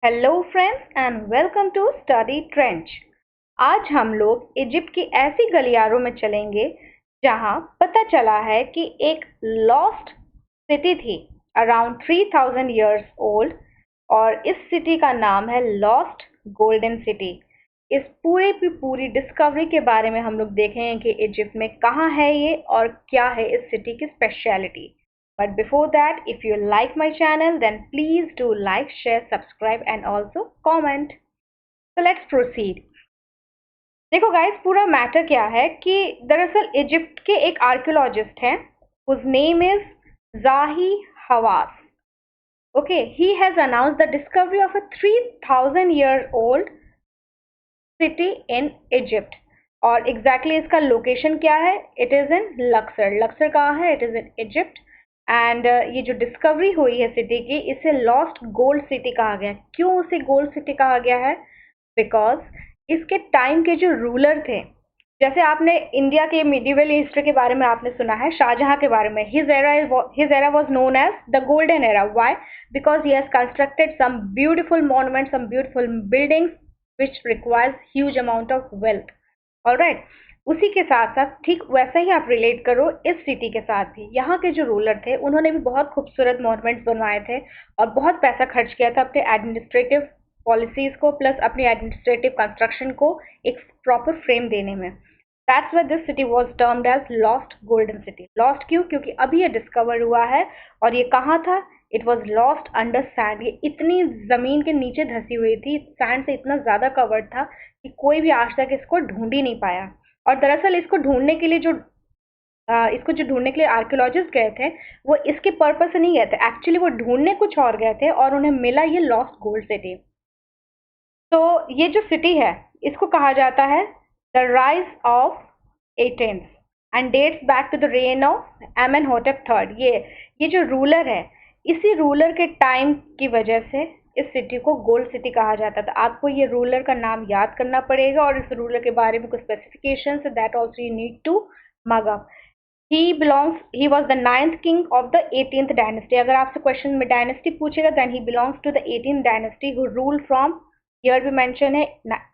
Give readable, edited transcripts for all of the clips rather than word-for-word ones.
Hello friends and welcome to study trench. आज हम लोग इजिप्ट की ऐसी गलियारों में चलेंगे जहां पता चला है कि एक लॉस्ट सिटी थी अराउंड 3000 इयर्स ओल्ड और इस सिटी का नाम है लॉस्ट गोल्डन सिटी। इस पूरे की पूरी डिस्कवरी के बारे में हम लोग देखेंगे कि इजिप्ट में कहाँ है ये और क्या है इस सिटी की speciality. But before that, if you like my channel, then please do like, share, subscribe and also comment. So let's proceed. देखो गाइस, पूरा मैटर क्या है कि दरअसल इजिप्ट के एक आर्कियोलॉजिस्ट हैं, whose name is Zahi Hawass. Okay, he has announced the discovery of a 3000-year-old city in Egypt. और एग्जैक्टली इसका लोकेशन क्या है? It is in Laksar. Laksar कहाँ है? It is in Egypt. And ये जो डिस्कवरी हुई है सिटी की, इसे लॉस्ट गोल्ड सिटी कहा गया। क्यों उसे गोल्ड सिटी कहा गया है? बिकॉज इसके टाइम के जो रूलर थे, जैसे आपने इंडिया के मिडिवल हिस्ट्री के बारे में आपने सुना है, शाहजहां के बारे में, his era was known as the golden era. Why? Because he has constructed some beautiful monument, some beautiful buildings which requires huge amount of wealth. Alright, उसी के साथ साथ ठीक वैसा ही आप रिलेट करो इस सिटी के साथ भी। यहाँ के जो रूलर थे उन्होंने भी बहुत खूबसूरत मॉन्यूमेंट्स बनवाए थे और बहुत पैसा खर्च किया था अपने एडमिनिस्ट्रेटिव पॉलिसीज को प्लस अपनी एडमिनिस्ट्रेटिव कंस्ट्रक्शन को एक प्रॉपर फ्रेम देने में। That's why this city was termed as lost golden city. Lost क्यों? क्योंकि अभी ये डिस्कवर हुआ है और ये कहाँ था? It was lost under sand. ये इतनी जमीन के नीचे धसी हुई थी, सैंड से इतना ज्यादा कवर्ड था कि कोई भी आज तक इसको ढूंढ ही नहीं पाया। और दरअसल इसको ढूंढने के लिए जो आर्कियोलॉजिस्ट गए थे, वो इसके पर्पस से नहीं गए थे। एक्चुअली वो ढूंढने कुछ और गए थे और उन्हें मिला ये लॉस्ट गोल्ड सिटी। तो ये जो सिटी है, इसको कहा जाता है the rise of Athens and dates back to the reign of Amenhotep third. ये जो रूलर है, इसी रूलर के टाइम की वजह से इस सिटी को गोल्ड सिटी कहा जाता था। आपको ये रूलर का नाम याद करना पड़ेगा और इस रूलर के बारे में कुछ specifications that also you need to mug up. He was the 9th king of the 18th dynasty. अगर आपसे क्वेश्चन में डायनेस्टी पूछेगा, then he belongs to the 18th dynasty who rule from, year भी mention है,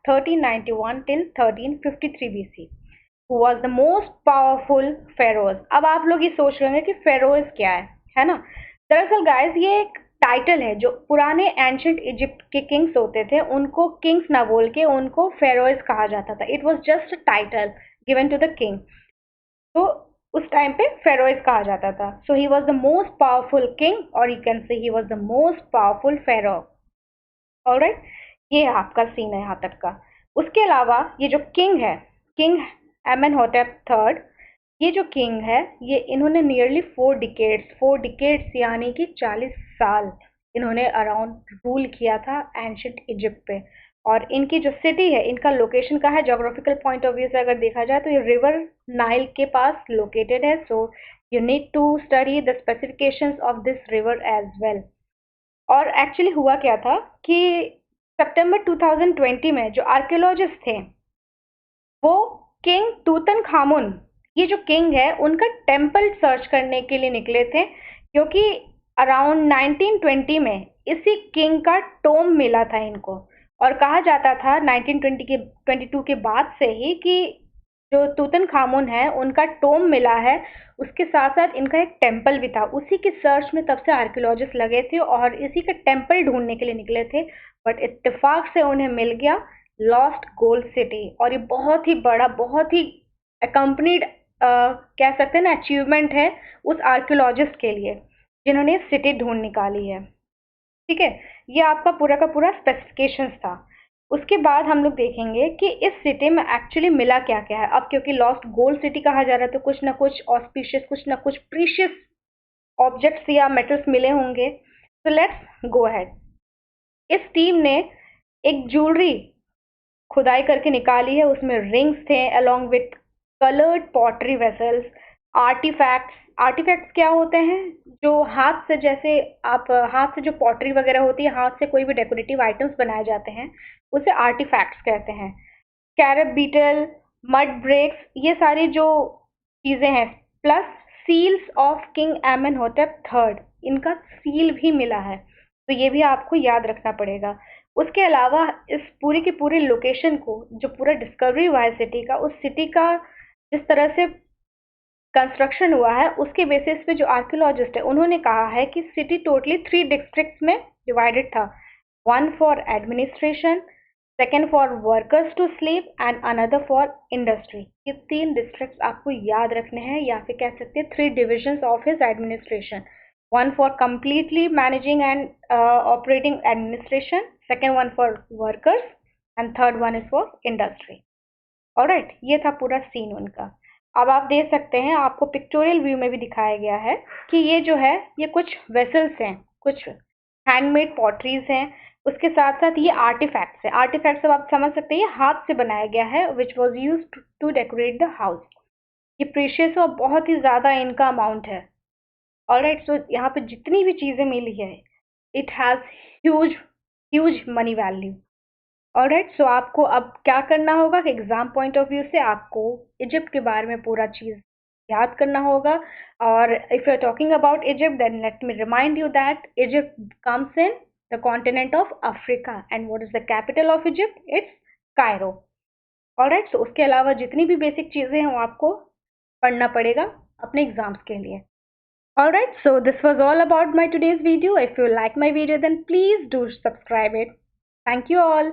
1391 till 1353 BC, who was the most powerful pharaoh. अब आप लोग ये सोच रहे होंगे कि फेरोज क्या है ना? दरअसल गाइस, ये एक टाइटल है। जो पुराने एंशिएंट इजिप्ट के किंग्स होते थे, उनको किंग्स ना बोल के उनको फेरोज कहा जाता था। It was just a title given to the king. तो उस टाइम पे फेरोइज कहा जाता था। So he was the most powerful king और you can say he was the most powerful pharaoh. Alright, ये आपका सीन है यहाँ तक का। उसके अलावा ये जो किंग है, किंग एमेनहोटेप थर्ड, ये जो किंग है, ये इन्होंने नियरली 4 डिकेड्स यानी कि 40 साल इन्होंने अराउंड रूल किया था एंशिएंट इजिप्ट पे। और इनकी जो सिटी है, इनका लोकेशन का है, जोग्राफिकल पॉइंट ऑफ व्यू से अगर देखा जाए तो ये रिवर नाइल के पास लोकेटेड है। So you need to study the specifications of this river as well. और एक्चुअली हुआ क्या था कि सितंबर 2020 में जो आर्कियोलॉजिस्ट थे, वो किंग टूतन खामुन, ये जो किंग है, उनका टेम्पल सर्च करने के लिए निकले थे। क्योंकि अराउंड 1920 में इसी किंग का टोम मिला था इनको। और कहा जाता था 1922 के बाद से ही कि जो तूतन खामुन है, उनका टोम मिला है, उसके साथ साथ इनका एक टेम्पल भी था। उसी की सर्च में तब से आर्कियोलॉजिस्ट लगे थे और इसी का टेम्पल ढूंढने के लिए निकले थे। बट इत्तेफाक से उन्हें मिल गया लॉस्ट गोल्ड सिटी। और ये बहुत ही बड़ा, बहुत ही अकम्पनीड कह सकते हैं ना, अचीवमेंट है उस आर्कियोलॉजिस्ट के लिए जिन्होंने सिटी ढूंढ निकाली है। ठीक है, ये आपका पूरा का पूरा स्पेसिफिकेशंस था। उसके बाद हम लोग देखेंगे कि इस सिटी में एक्चुअली मिला क्या क्या है। अब क्योंकि लॉस्ट गोल्ड सिटी कहा जा रहा है, तो कुछ ना कुछ ऑस्पिशियस, कुछ ना कुछ प्रीशियस ऑब्जेक्ट्स या मेटल्स मिले होंगे। तो लेट्स गो अहेड। इस टीम ने एक ज्वेलरी खुदाई करके निकाली है। उसमें रिंग्स थे along with coloured pottery vessels, artifacts. Artifacts क्या होते हैं? जो हाथ से, जैसे आप हाथ से जो पॉटरी वगैरह होती है, हाथ से कोई भी डेकोरेटिव आइटम्स बनाए जाते हैं, उसे आर्टिफैक्ट्स कहते हैं। कैरब बीटल, मड ब्रेक्स, ये सारी जो चीजें हैं, plus seals of king Amenhotep third, इनका सील भी मिला है। तो ये भी आपको याद रखना पड़ेगा। उसके अलावा इस पूरी की पूरी लोकेशन को, जो पूरा डिस्कवरी हुआ है सिटी का, उस सिटी का जिस तरह से कंस्ट्रक्शन हुआ है उसके बेसिस पे जो आर्कियोलॉजिस्ट है उन्होंने कहा है कि सिटी टोटली 3 डिस्ट्रिक्ट्स में डिवाइडेड था। One for administration, second for workers to sleep and another for industry. ये 3 डिस्ट्रिक्ट्स आपको याद रखने हैं, या फिर कह सकते हैं 3 divisions of his administration. One for completely managing and operating administration, second one for workers and third one is for industry. Alright, ये था पूरा सीन उनका। अब आप देख सकते हैं, आपको पिक्टोरियल व्यू में भी दिखाया गया है कि ये जो है ये कुछ वेसल्स हैं, कुछ हैंडमेड पॉटरीज हैं, उसके साथ साथ ये आर्टिफैक्ट्स हैं। आर्टिफैक्ट्स अब आप समझ सकते हैं ये हाथ से बनाया गया है, which was use to decorate the house. ये प्रीशियस और बहुत ही ज़्यादा इनका अमाउंट है। ऑलराइट, सो यहाँ पे जितनी भी चीज़ें मिली है, it has huge huge money value. Alright, so आपको अब क्या करना होगा कि एग्जाम पॉइंट ऑफ व्यू से आपको इजिप्ट के बारे में पूरा चीज़ याद करना होगा। और if you are talking about Egypt, then let me remind you that Egypt comes in the continent of Africa and what is the capital of Egypt? It's Cairo. Alright, so उसके अलावा जितनी भी बेसिक चीज़ें हैं वो आपको पढ़ना पड़ेगा अपने एग्जाम्स के लिए। Alright, so this was all about my today's video. If you like my video, then please do subscribe it. Thank you all.